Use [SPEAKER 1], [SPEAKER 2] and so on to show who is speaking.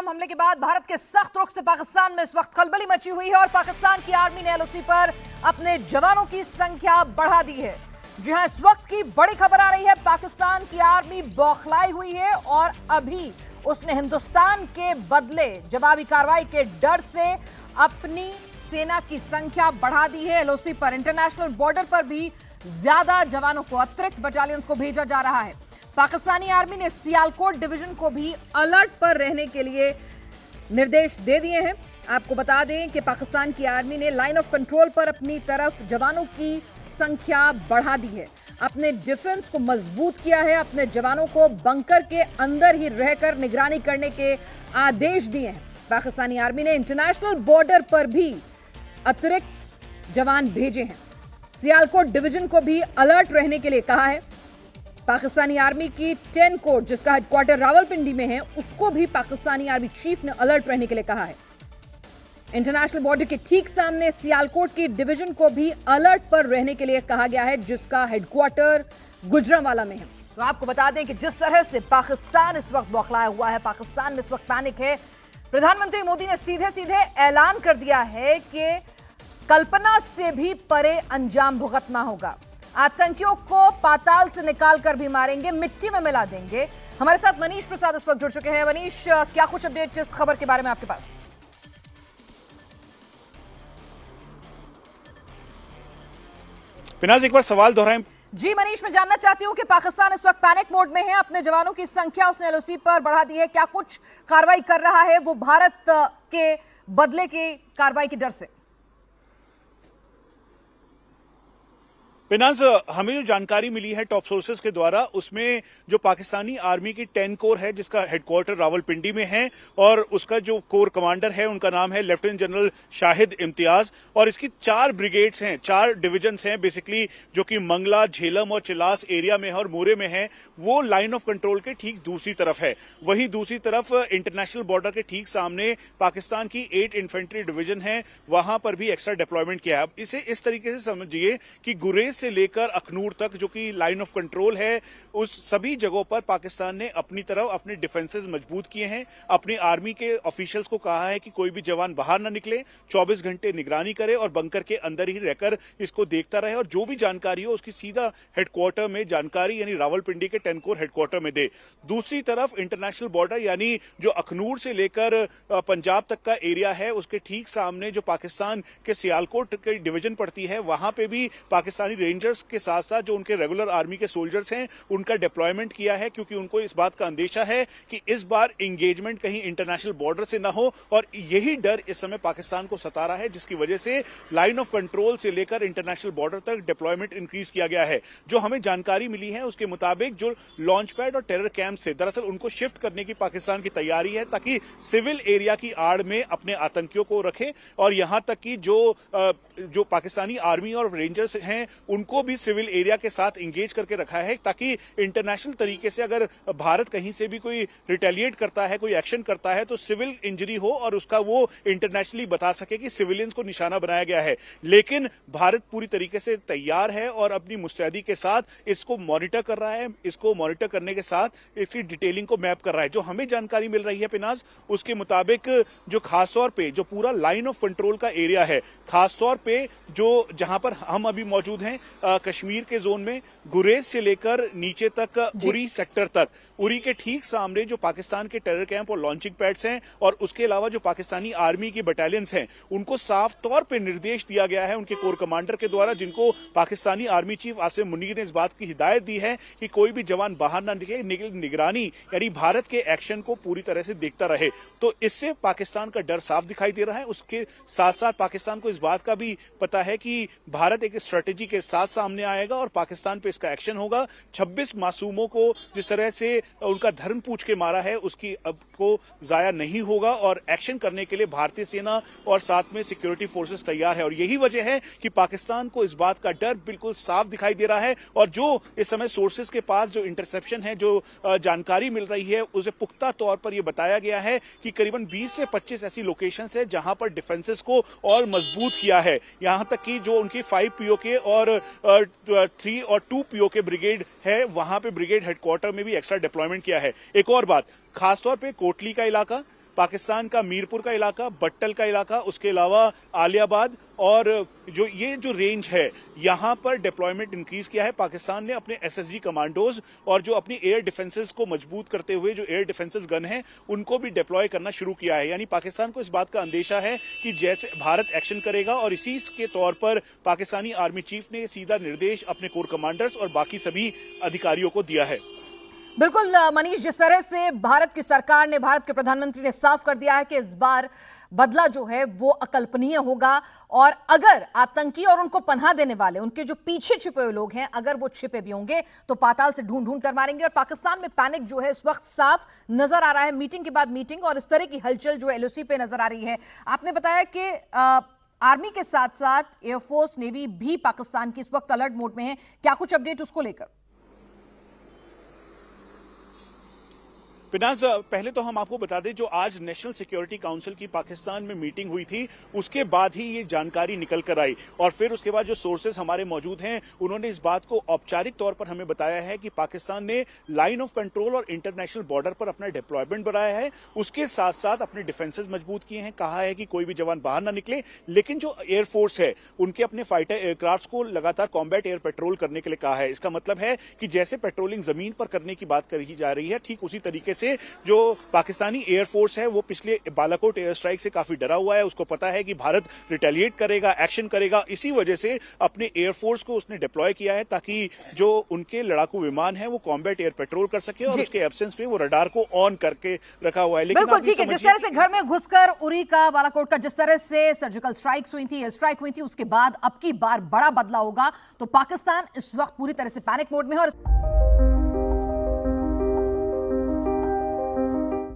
[SPEAKER 1] पहलगाम हमले के बाद भारत के सख्त रुख से पाकिस्तान में इस वक्त खलबली मची हुई है और पाकिस्तान की आर्मी ने एलओसी पर अपने जवानों की संख्या बढ़ा दी है। जी हां, इस वक्त की बड़ी खबर आ रही है, पाकिस्तान की आर्मी बौखलाई हुई है और अभी उसने हिंदुस्तान के बदले जवाबी कार्रवाई के डर से अपनी सेना की संख्या बढ़ा दी है। एलओसी पर इंटरनेशनल बॉर्डर पर भी ज्यादा जवानों को, अतिरिक्त बटालियंस को भेजा जा रहा है। पाकिस्तानी आर्मी ने सियालकोट डिवीजन को भी अलर्ट पर रहने के लिए निर्देश दे दिए हैं। आपको बता दें कि पाकिस्तान की आर्मी ने लाइन ऑफ कंट्रोल पर अपनी तरफ जवानों की संख्या बढ़ा दी है, अपने डिफेंस को मजबूत किया है, अपने जवानों को बंकर के अंदर ही रहकर निगरानी करने के आदेश दिए हैं। पाकिस्तानी आर्मी ने इंटरनेशनल बॉर्डर पर भी अतिरिक्त जवान भेजे हैं। सियालकोट डिवीजन को भी अलर्ट रहने के लिए कहा है। पाकिस्तानी आर्मी की 10 कोर, जिसका हेडक्वार्टर रावलपिंडी में है, उसको भी पाकिस्तानी आर्मी चीफ ने अलर्ट रहने के लिए कहा है। इंटरनेशनल बॉर्डर के ठीक सामने सियालकोट की डिवीजन को भी अलर्ट पर रहने के लिए कहा गया है, जिसका हेडक्वार्टर गुजरांवाला में है। तो आपको बता दें कि जिस तरह से पाकिस्तान इस वक्त बौखलाया हुआ है, पाकिस्तान में इस वक्त पैनिक है। प्रधानमंत्री मोदी ने सीधे सीधे ऐलान कर दिया है कि कल्पना से भी परे अंजाम भुगतना होगा। आतंकियों को पाताल से निकालकर भी मारेंगे, मिट्टी में मिला देंगे। हमारे साथ मनीष प्रसाद इस वक्त जुड़ चुके हैं। मनीष, क्या कुछ अपडेट इस खबर के बारे में आपके पास?
[SPEAKER 2] पिनाज, एक बार सवाल दोहराएं।
[SPEAKER 1] जी मनीष, मैं जानना चाहती हूं कि पाकिस्तान इस वक्त पैनिक मोड में है, अपने जवानों की संख्या उसने एलओसी पर बढ़ा दी है, क्या कुछ कार्रवाई कर रहा है वो भारत के बदले की कार्रवाई के डर से?
[SPEAKER 2] पिनाज, हमें जो जानकारी मिली है टॉप सोर्सेज के द्वारा, उसमें जो पाकिस्तानी आर्मी की 10 कोर है, जिसका हेडक्वार्टर रावलपिंडी में है, और उसका जो कोर कमांडर है उनका नाम है लेफ्टिनेंट जनरल शाहिद इम्तियाज, और इसकी 4 ब्रिगेड्स हैं, 4 डिविजन्स हैं बेसिकली, जो कि मंगला, झेलम और चिलास एरिया में है और मोरे में है। वो लाइन ऑफ कंट्रोल के ठीक दूसरी तरफ है। वहीं दूसरी तरफ इंटरनेशनल बॉर्डर के ठीक सामने पाकिस्तान की 8 इन्फेंट्री डिवीजन है, वहां पर भी एक्स्ट्रा डिप्लॉयमेंट किया है। अब इसे इस तरीके से समझिए कि गुरेज से लेकर अखनूर तक जो कि लाइन ऑफ कंट्रोल है, उस सभी जगहों पर पाकिस्तान ने अपनी तरफ अपने डिफेंसेस मजबूत किए हैं। अपनी आर्मी के ऑफिशियल्स को कहा है कि कोई भी जवान बाहर न निकले, 24 घंटे निगरानी करे और बंकर के अंदर ही रहकर इसको देखता रहे, और जो भी जानकारी हो उसकी सीधा हेडक्वार्टर में जानकारी, यानी रावलपिंडी के 10 कोर हेडक्वार्टर में दे। दूसरी तरफ इंटरनेशनल बॉर्डर, यानी जो अखनूर से लेकर पंजाब तक का एरिया है, उसके ठीक सामने जो पाकिस्तान के सियालकोट की डिवीजन पड़ती है, वहां पे भी पाकिस्तानी रेंजर्स के साथ साथ जो उनके रेगुलर आर्मी के सोल्जर्स हैं उनका डिप्लॉयमेंट किया है, क्योंकि उनको इस बात का अंदेशा है कि इस बार एंगेजमेंट कहीं इंटरनेशनल बॉर्डर से ना हो, और यही डर इस समय पाकिस्तान को सता रहा है, जिसकी वजह से लाइन ऑफ कंट्रोल से लेकर इंटरनेशनल बॉर्डर तक डिप्लॉयमेंट इंक्रीज किया गया है। जो हमें जानकारी मिली है उसके मुताबिक जो लॉन्च पैड और टेरर कैंप से दरअसल उनको शिफ्ट करने की पाकिस्तान की तैयारी है, ताकि सिविल एरिया की आड़ में अपने आतंकियों को रखे, और यहां तक कि जो पाकिस्तानी आर्मी और रेंजर्स हैं उनको भी सिविल एरिया के साथ इंगेज करके रखा है, ताकि इंटरनेशनल तरीके से अगर भारत कहीं से भी कोई रिटेलिएट करता है, कोई एक्शन करता है, तो सिविल इंजरी हो और उसका वो इंटरनेशनली बता सके कि सिविलियंस को निशाना बनाया गया है। लेकिन भारत पूरी तरीके से तैयार है और अपनी मुस्तैदी के साथ इसको मॉनिटर कर रहा है। इसको मॉनिटर करने के साथ इसकी डिटेलिंग को मैप कर रहा है। जो हमें जानकारी मिल रही है पिनाज, उसके मुताबिक जो खासतौर पे जो पूरा लाइन ऑफ कंट्रोल का एरिया है, खासतौर पे जो जहां पर हम अभी मौजूद हैं, कश्मीर के जोन में गुरेज से लेकर नीचे तक उरी सेक्टर तक, उरी के ठीक सामने जो पाकिस्तान के टेरर कैंप और लॉन्चिंग पैड्स हैं, और उसके अलावा जो पाकिस्तानी आर्मी की बटालियंस हैं, उनको साफ तौर पे निर्देश दिया गया है उनके कोर कमांडर के द्वारा, जिनको पाकिस्तानी आर्मी चीफ आसिम मुनीर ने इस बात की हिदायत दी है कि कोई भी जवान बाहर ना निकले, निगरानी यानी भारत के एक्शन को पूरी तरह से देखता रहे। तो इससे पाकिस्तान का डर साफ दिखाई दे रहा है। उसके साथ साथ पाकिस्तान को इस बात का भी पता है कि भारत एक स्ट्रेटेजी के साथ सामने आएगा और पाकिस्तान पे इसका एक्शन होगा। 26 मासूमों को जिस तरह से उनका धर्म पूछ के मारा है, उसकी अब को जाया नहीं होगा, और एक्शन करने के लिए भारतीय सेना और साथ में सिक्योरिटी फोर्सेस तैयार है। और यही वजह है कि पाकिस्तान को इस बात का डर बिल्कुल साफ दिखाई दे रहा है, और जो इस समय सोर्सेस के पास जो इंटरसेप्शन है, जो जानकारी मिल रही है, उसे पुख्ता तौर पर यह बताया गया है कि करीबन 20 से 25 ऐसी लोकेशंस है जहां पर डिफेंसेस को और मजबूत किया है। यहां तक कि जो उनकी 5 पीओके और 3 और 2 पीओके ब्रिगेड है, वहां पे ब्रिगेड हेडक्वार्टर में भी एक्स्ट्रा डिप्लॉयमेंट किया है। एक और बात, खासतौर पे कोटली का इलाका, पाकिस्तान का मीरपुर का इलाका, बट्टल का इलाका, उसके अलावा आलियाबाद और जो रेंज है यहां पर डिप्लॉयमेंट इंक्रीज किया है। पाकिस्तान ने अपने एसएसजी कमांडोज और जो अपनी एयर डिफेंसेस को मजबूत करते हुए जो एयर डिफेंसेस गन है उनको भी डिप्लॉय करना शुरू किया है। यानी पाकिस्तान को इस बात का अंदेशा है कि जैसे भारत एक्शन करेगा और इसी के तौर पर पाकिस्तानी आर्मी चीफ ने सीधा निर्देश अपने कोर कमांडर्स और बाकी सभी अधिकारियों को दिया है।
[SPEAKER 1] बिल्कुल मनीष, जिस तरह से भारत की सरकार ने, भारत के प्रधानमंत्री ने साफ कर दिया है कि इस बार बदला जो है वो अकल्पनीय होगा और अगर आतंकी और उनको पनाह देने वाले, उनके जो पीछे छिपे हुए लोग हैं, अगर वो छिपे भी होंगे तो पाताल से ढूंढ ढूंढ कर मारेंगे। और पाकिस्तान में पैनिक जो है इस वक्त साफ नजर आ रहा है, मीटिंग के बाद मीटिंग, और इस तरह की हलचल जो एलओसी पे नजर आ रही है। आपने बताया कि आर्मी के साथ साथ एयरफोर्स, नेवी भी पाकिस्तान की इस वक्त अलर्ट मोड में है। क्या कुछ अपडेट उसको लेकर?
[SPEAKER 2] पिनाज, पहले तो हम आपको बता दें, जो आज नेशनल सिक्योरिटी काउंसिल की पाकिस्तान में मीटिंग हुई थी उसके बाद ही ये जानकारी निकल कर आई और फिर उसके बाद जो सोर्सेस हमारे मौजूद हैं उन्होंने इस बात को औपचारिक तौर पर हमें बताया है कि पाकिस्तान ने लाइन ऑफ कंट्रोल और इंटरनेशनल बॉर्डर पर अपना डिप्लॉयमेंट बढ़ाया है। उसके साथ साथ अपने डिफेंसेस मजबूत किए हैं। कहा है कि कोई भी जवान बाहर ना निकले, लेकिन जो एयरफोर्स है उनके अपने फाइटर एयरक्राफ्ट को लगातार कॉम्बैट एयर पेट्रोल करने के लिए कहा है। इसका मतलब है कि जैसे पेट्रोलिंग जमीन पर करने की बात कही जा रही है, ठीक उसी तरीके से जो पाकिस्तानी एयरफोर्स है वो पिछले बालाकोट एयर स्ट्राइक से काफी डरा हुआ है। उसको पता है कि भारत रिटेलिएट करेगा, एक्शन करेगा। इसी वजह से अपने एयरफोर्स को उसने डिप्लॉय किया है ताकि जो उनके लड़ाकू विमान है वो कॉम्बैट एयर पेट्रोल कर सके और उसके एब्सेंस में वो रडार को ऑन करके रखा हुआ है। लेकिन
[SPEAKER 1] बिल्कुल ठीक है, जिस तरह से घर में घुसकर उरी का, बालाकोट का जिस तरह से सर्जिकल स्ट्राइक्स हुई थी, एयर स्ट्राइक हुई थी, उसके बाद अब की बार बड़ा बदलाव होगा। तो पाकिस्तान इस वक्त पूरी तरह से पैनिक मोड में है और